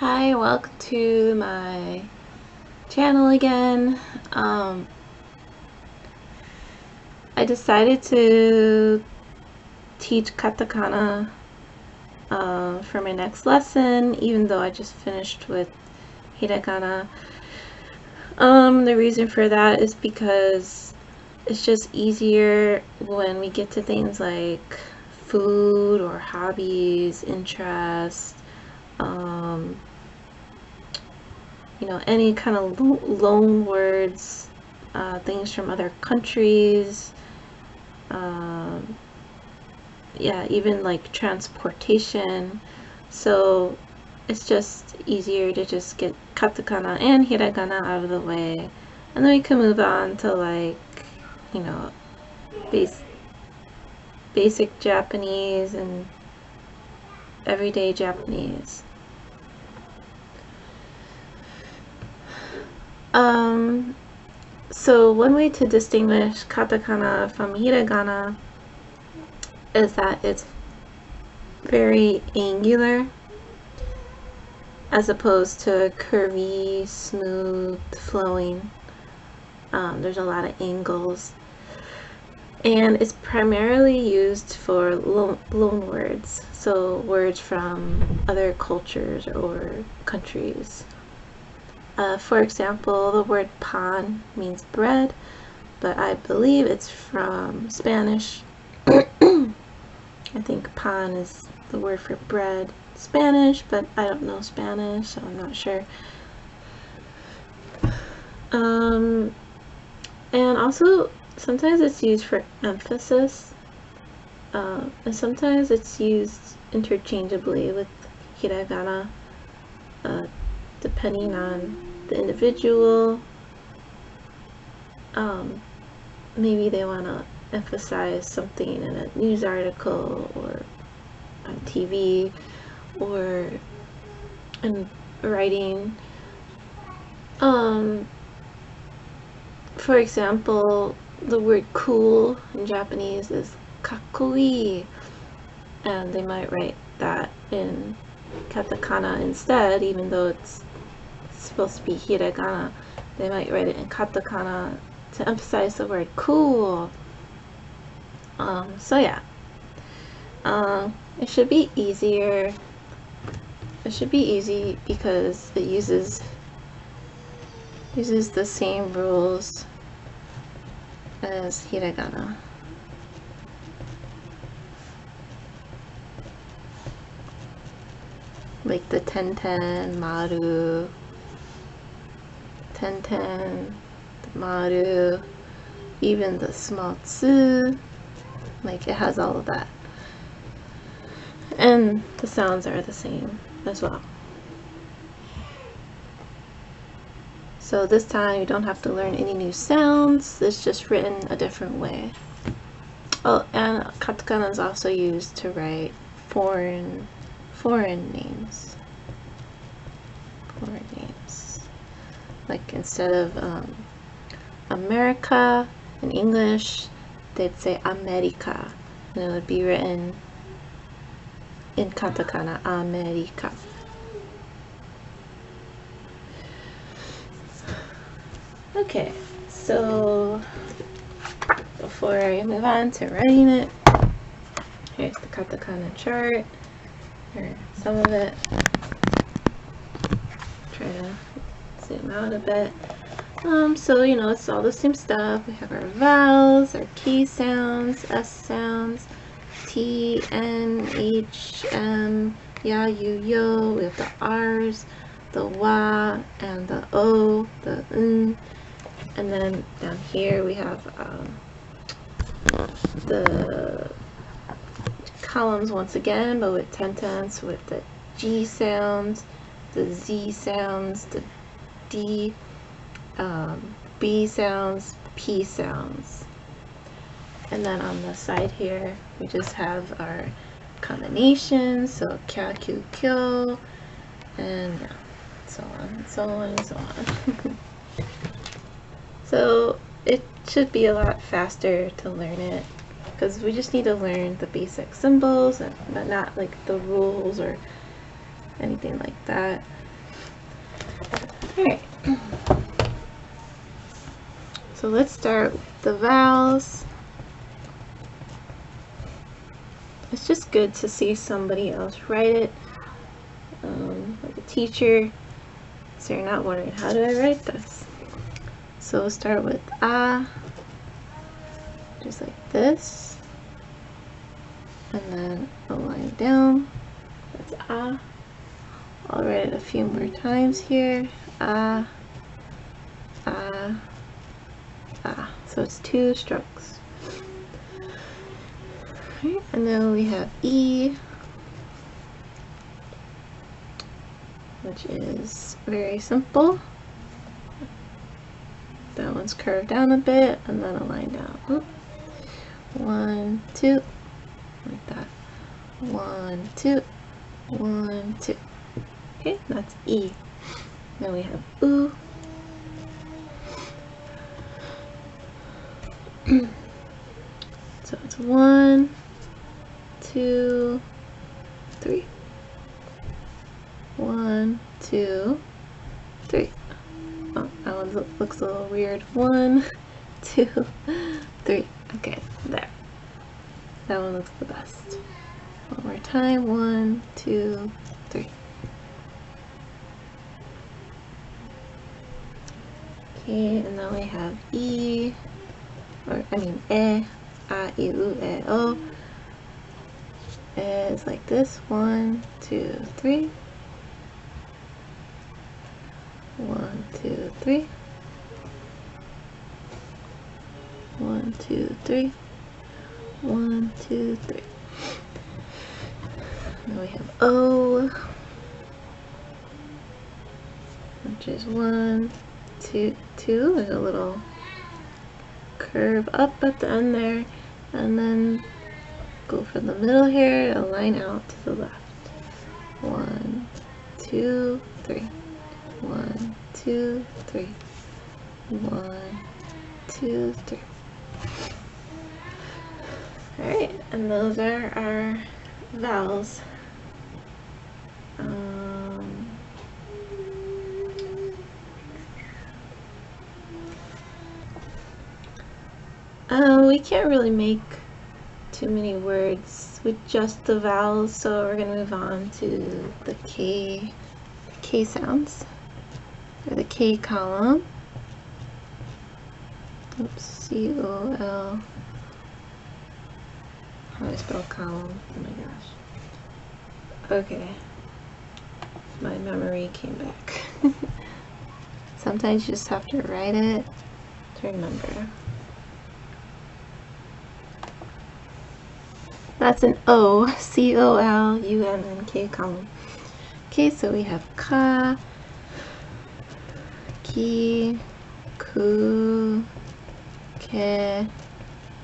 Hi, welcome to my channel again. I decided to teach katakana for my next lesson, even though I just finished with hiragana. The reason for that is because it's just easier when we get to things like food or hobbies, interests, you know, any kind of loan words, things from other countries, yeah, even like transportation. So it's just easier to just get katakana and hiragana out of the way, and then we can move on to, like, you know, basic Japanese and everyday Japanese. So one way to distinguish katakana from hiragana is that it's very angular as opposed to curvy, smooth, flowing. There's a lot of angles, and it's primarily used for loan words, so words from other cultures or countries. For example, the word pan means bread, but I believe it's from Spanish. I think pan is the word for bread Spanish, but I don't know Spanish, so I'm not sure. And also sometimes it's used for emphasis, and sometimes it's used interchangeably with hiragana, depending on the individual. Maybe they want to emphasize something in a news article or on TV or in writing. For example, the word cool in Japanese is kakkoi, and they might write that in katakana instead, even though it's supposed to be hiragana. They might write it in katakana to emphasize the word cool. So yeah, it should be easier. It should be easy because it uses the same rules as hiragana. Like the ten, maru, the maru, even the small tsu, like it has all of that. And the sounds are the same as well. So this time you don't have to learn any new sounds, it's just written a different way. Oh, and katakana is also used to write foreign names. Foreign names. Like instead of America in English, they'd say America, and it would be written in katakana, America. Okay, so before I move on to writing it, here's the katakana chart, or some of it. Try to zoom out a bit. So you know, it's all the same stuff. We have our vowels, our K sounds, S sounds, T, N, H, M, ya, you, yo. We have the R's, the wa, and the o, the n. And then down here we have the columns once again, but with tentence, with the G sounds, the Z sounds, the D, B sounds, P sounds. And then on the side here, we just have our combinations, so kya, kyu, kyo, and so on and so on and so on. So it should be a lot faster to learn it, because we just need to learn the basic symbols, but not like the rules or anything like that. Alright. So let's start with the vowels. It's just good to see somebody else write it, like a teacher, so you're not wondering, how do I write this? So we'll start with ah, just like this, and then a line down. That's ah. I'll write it a few more times here. Ah, ah, ah. So it's 2 strokes. Right, and then we have E, which is very simple. That one's curved down a bit, and then a line down. Oop. 1, 2, like that. 1, 2, 1, 2. Okay, that's E. Then we have oo. So it's 1, 2, 3. 1, 2, 3. Oh, that one looks a little weird. 1, 2, 3. Okay, there. That one looks the best. One more time. 1, 2, 3. Okay, and then we have E, or I mean E, A, I, U, E, O. Is like this. 1, 2, 3. 1, 2, 3. 1, 2, 3. 1, 2, 3. Now we have O, which is 1, 2, 2. There's a little curve up at the end there, and then go from the middle here and line out to the left. 1, 2, 3. 1, 2, 3. 1, 2, 3. Alright, and those are our vowels. We can't really make too many words with just the vowels, so we're going to move on to the K sounds, or the K column. Oops, C-O-L. How do I spell column? Oh my gosh. Okay. My memory came back. Sometimes you just have to write it to remember. That's an O, C-O-L-U-M-N-K column. Okay, so we have ka, ki, ku, ke,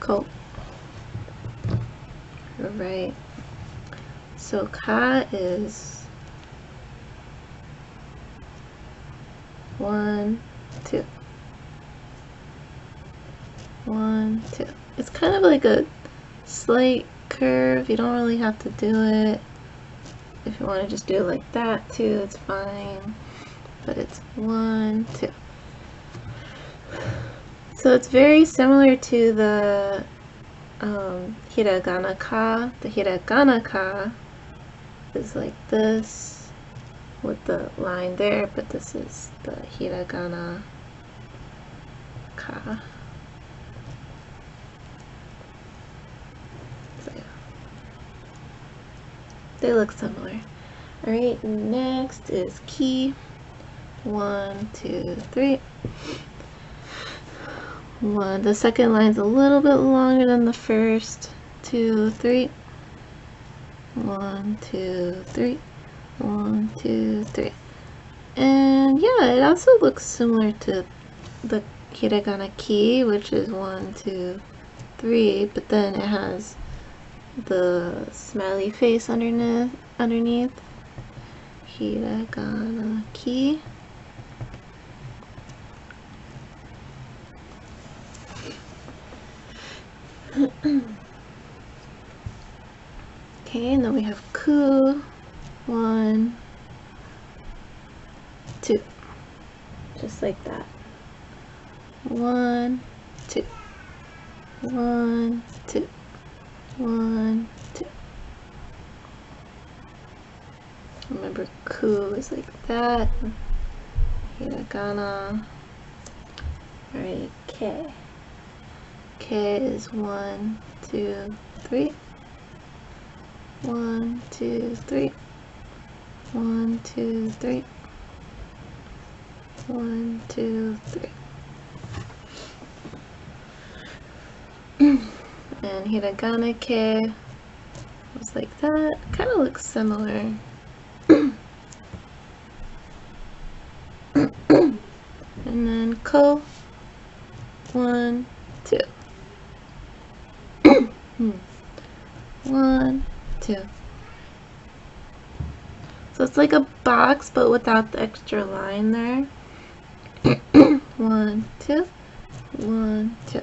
ko. Alright. So ka is 1, 2. 1, 2. It's kind of like a slight curve. You don't really have to do it. If you want to just do it like that too, it's fine. But it's 1, 2. So it's very similar to the hiragana ka. The hiragana ka is like this with the line there, but this is the hiragana ka. So yeah, they look similar. Alright, next is ki. 1, 2, 3. 1. The second line's a little bit longer than the first. 2, 3. 1, 2, 3. 1, 2, 3. And yeah, it also looks similar to the hiragana ki, which is 1, 2, 3, but then it has the smiley face underneath. Hiragana ki. Okay, and then we have ku. 1, 2. just like that. 1, 2, 1, 2, 1, 2. Remember, ku is like that. Hiragana. Alright, K. K is 1, 2, 3. 1, 2, 3. 1, 2, 3. 1, 2, 3. And hiragana K was like that. Kind of looks similar. And then ko, 1, 2. 1, 2. So it's like a box, but without the extra line there. 1, 2, 1, 2.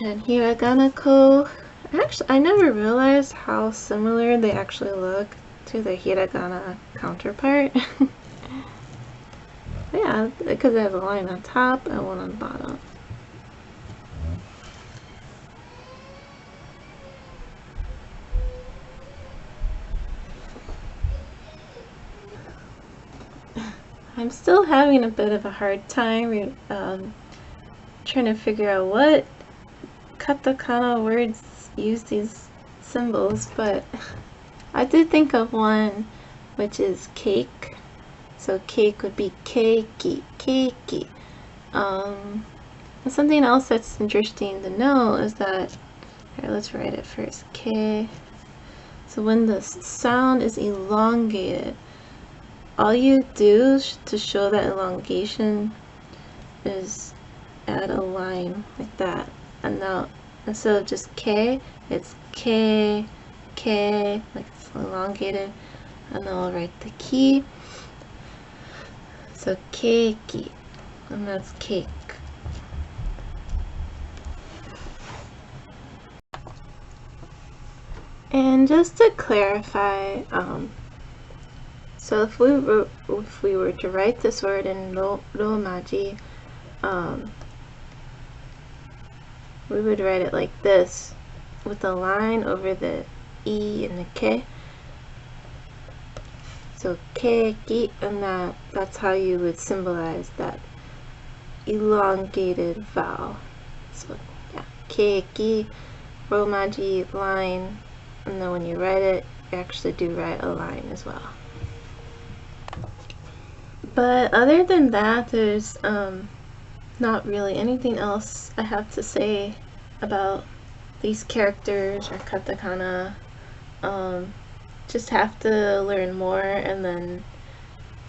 And hiragana ko. Actually, I never realized how similar they actually look to the hiragana counterpart. Yeah, because they have a line on top and one on the bottom. I'm still having a bit of a hard time trying to figure out what katakana words use these symbols, but I did think of one which is cake. So cake would be keiki, keiki. And something else that's interesting to know is that, here, let's write it first, K. So when the sound is elongated, all you do to show that elongation is add a line like that. And now, instead of just K, it's K, K, like it's elongated. And then I'll write the key. So keiki, and that's cake. And just to clarify, so if we were to write this word in romaji, we would write it like this, with a line over the E and the K. So keiki, and that's how you would symbolize that elongated vowel. So yeah, keiki, romaji, line, and then when you write it, you actually do write a line as well. But other than that, there's not really anything else I have to say about these characters or katakana. Just have to learn more, and then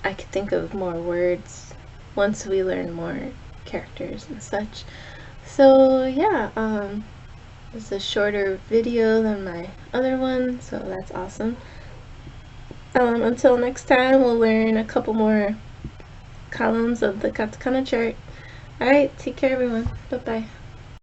I could think of more words once we learn more characters and such. So yeah, it's a shorter video than my other one, so that's awesome. Until next time, we'll learn a couple more columns of the katakana chart. Alright, take care everyone. Bye bye.